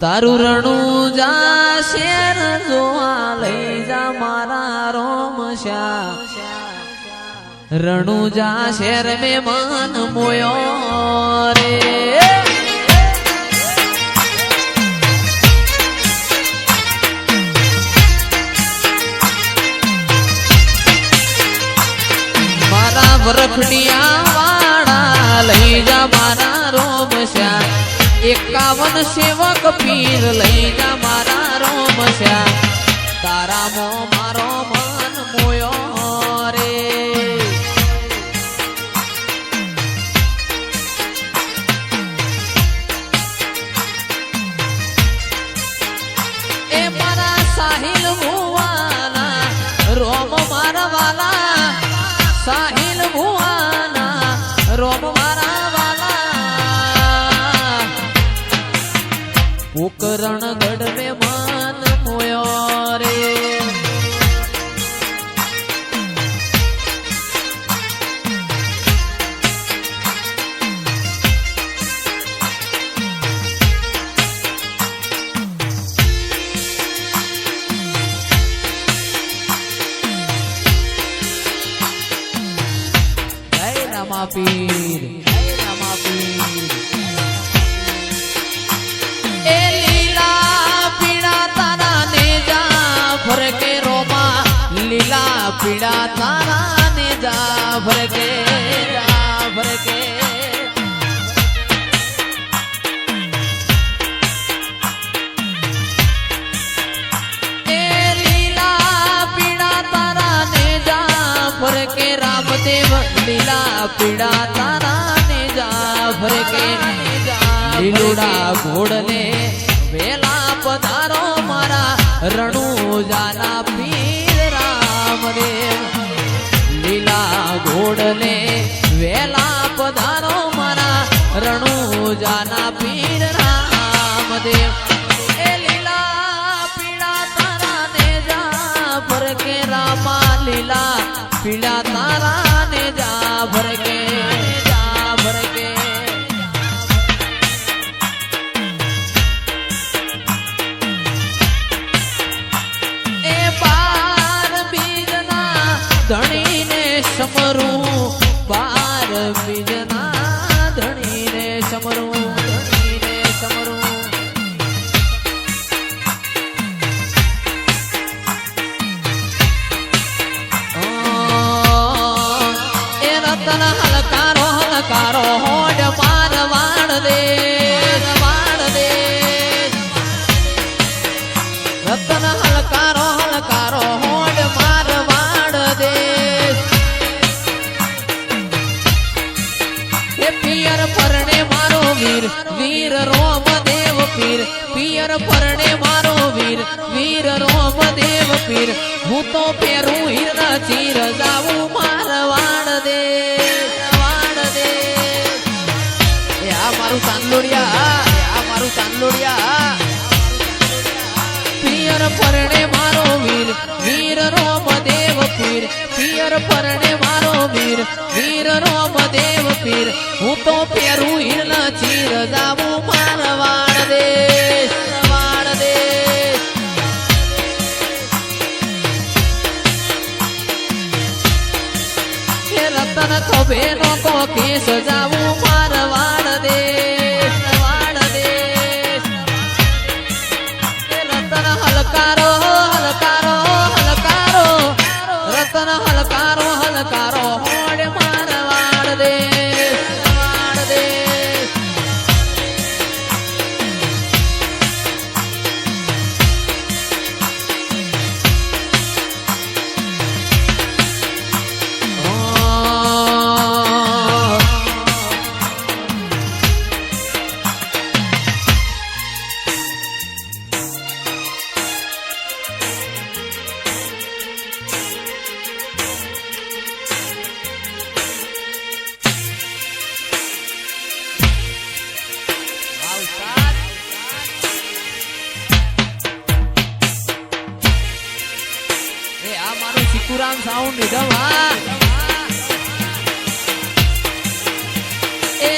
તારું રણું જા શેર જોવા લઈ જા મારા રોમશા રણું જા શેર મે મન મોયો રે મારા વરખડિયા વાળા લઈ જા મારા રોમશા 51 સેવક પીર લઈ જા મારા રોમશા તારા મો મારો મન મોયો રે એ મારા સાહિલ ભુવાના રોમ મારા વાલા સાહિલ ભુવાના રોમ મારા પોકરણ ગઢ में मन मोयो रे जय रामा पीर લીલા પીડા તારા ને જા ભરકે એ લીલા પીડા તારા ને જા ભરકે રામદેવ લીલા પીડા તારા ને જા ભરકે લીલુડા ઘોડને વેલા પધારો મારા રણુ જાના લીલા ઘોડલે વેલા પધારો મારા રણુ જાના પીર રામદેવ એ લીલા પીડા તારા ને જા ભરકે રામા લીલા પીડા તારા ને જા ભરકે ધણીને સમરું બાર બીજના ધણીને સમરું એ રતન હલકારો હોડ માર વાણ દે રતન હલકારો હોડ માર પિયર પરણે મારો વીર રોમદેવ પીર પિયર પરણે મારો વીર રોમદેવ પીર હું તો પેરું હીરના ચીર જાવું મારવાડ દે એ આ મારું ચાંદલોડિયા પિયર પરણે મારો વીર રોમદેવ પીર પિયર પરણે મારો વીર રોમદેવ પીર હું તો પેરું હીરના ચીર જાવું મારવાડ દે રતન ખભે નો કો કેસ જાવું મારવાડ દે રતન હલકારો રતન હલકારો હોડ મારવાડ દે સિકુરામ સાઉન્ડ નિગમ એ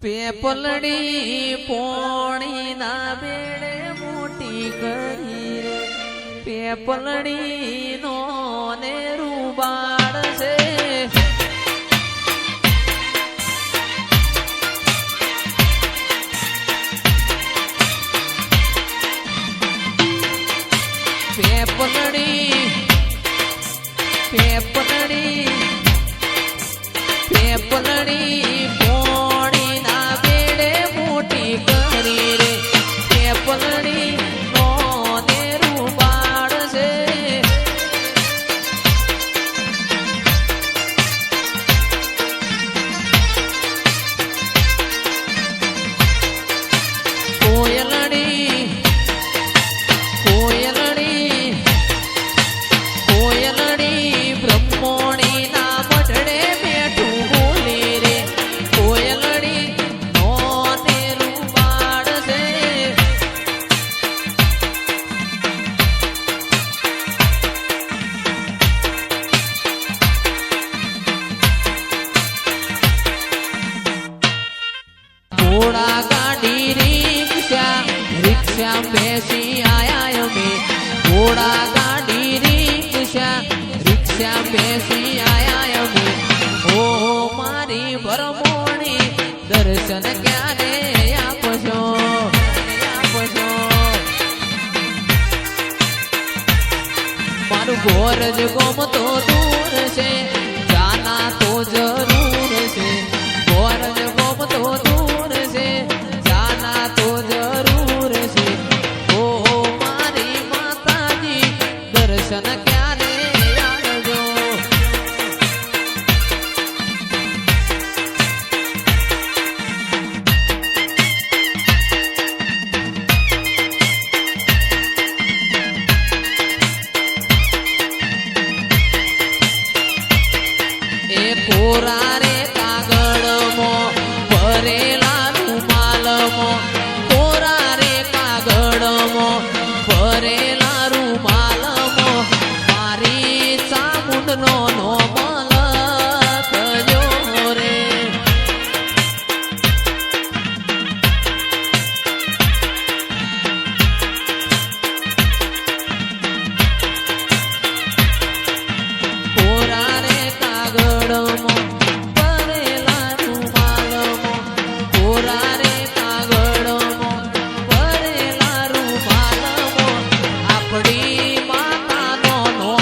પેપલડી પોણી ના બેડે મોટી કરી રે પેપલડી નો ને રૂબાડ છે પેપલડી પેપલડી પેપલડી પોણી ના બેડે મોટી કરી રે પેપલડી નો ને રૂબાડ છે કોયલડી કોયલડી કોયલડી બ્રહ્મોણી ના મઢડે બેઠું બોલી રે કોયલડી નો ને રૂબાડ છે ઘોડા ગાડી રિક્ષા રિક્ષા બેસી આયા અમે ઘોડા ગાડી રિક્ષા રિક્ષા બેસી આયા અમે ઓ મારી ભરમોણી દર્શન ક્યારે આપશો આપશો મારું ઘોર જ ગોમ તો દૂર છે જાના તો જરૂર છે ઘોર જ ગોમ તો દૂર છે જાના તો જરૂર છે ઓ મારી માતાજી દર્શન ક્યારે આવજો એ કોરા રે કાગળમાં ભરેલા રૂમાલમાં કોરા રે કાગળમાં ભરેલા રૂમાલમાં મારી ચામુંડનો નો મલકજો રે કોરા રે કાગળમાં ભરેલા રૂમાલમાં કોરા રે કાગળમાં ભરેલા રૂમાલમાં આપણી માતાનો નો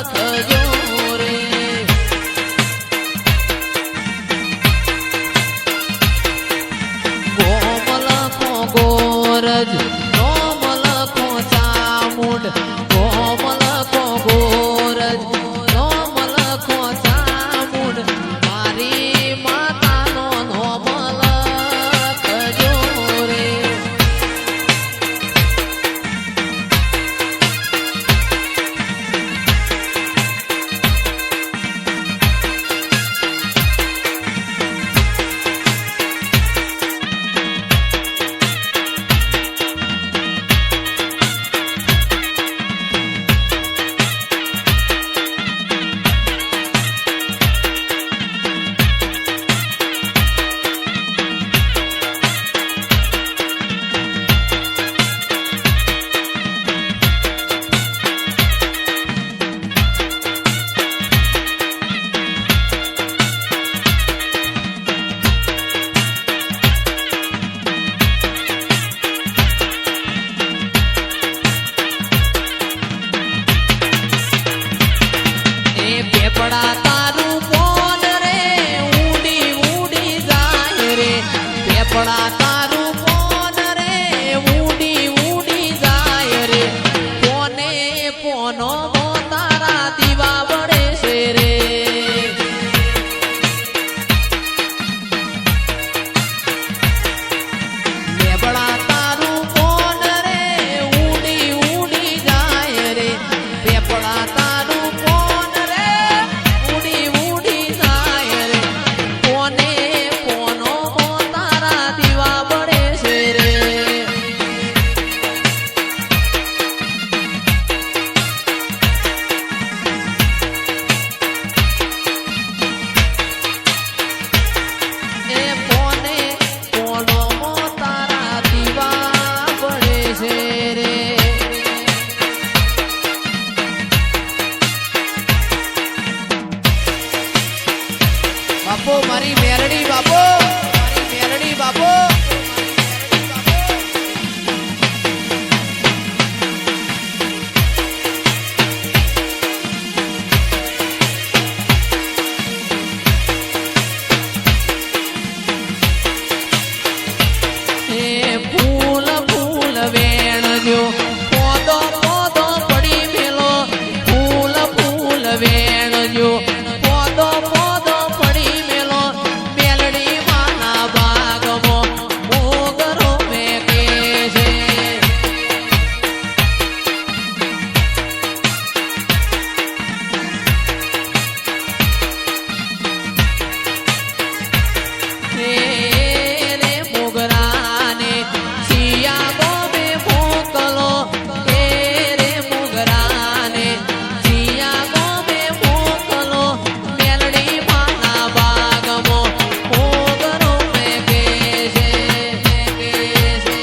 મલકજો રે ગોમલકો ગોરજ નો મલકો ચામુંડ ગોમલકો ગોરજ નો મલકો ચામુંડ મારી માતાનો નો મલકજો રે પેપડા તારું કોન રે ઉડી ઉડી જાય રે પેપડા તારું કોન રે ઉડી ઉડી જાય રે કોને પોનો તારા દીવા વડે છે રે પેપડા તારું કોન રે ઉડી ઉડી જાય રે પેપડા તારું કોન રે ઉડી ઉડી જાય રે કોને પોનો તારા દીવા મેરડી બાપો, મારી મેરડી બાપો. ફૂલ ફૂલ વેણજો પોદો પોદો પડી મેલો, ફૂલ ફૂલ વેણજો પોદો પોદો પડી મેલો, મેલડી માના બાગમાં મોગરો મેકે છે. રે મોગરાને સિયા ગોમે મોકલો, રે મોગરાને સિયા ગોમે મોકલો, મેલડી માના બાગમાં મોગરો મેકે છે, મેકે છે.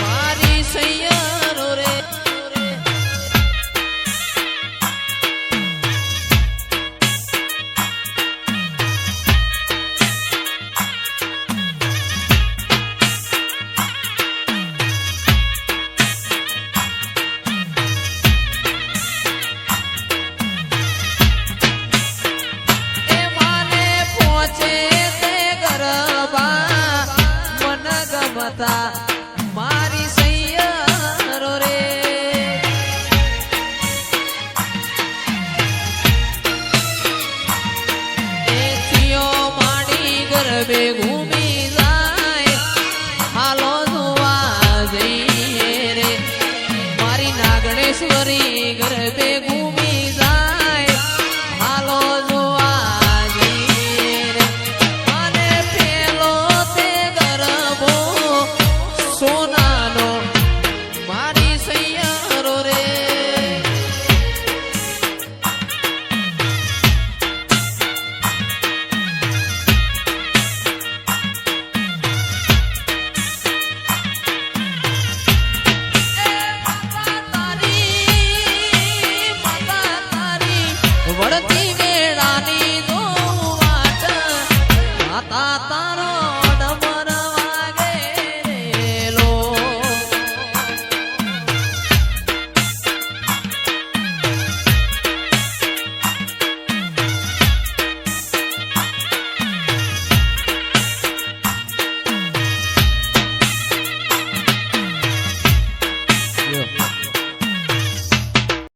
મારી સૈયરો રે એ માને પહોંચે તે ગરબા મન ગમતા મારી સૈયરો રે. એથીઓ માડી ગરબે ઘૂમી જાય, હાલો જોવા જઈએ રે. મારી નાગણેશ્વરી ગરબે ઘૂમી જાય, હાલો જોવા જઈએ રે. અને પેલો તે ગરબો સોનાનો મારી સૈયરો રે. વળતી વેળાની જો વાટ માતા તારો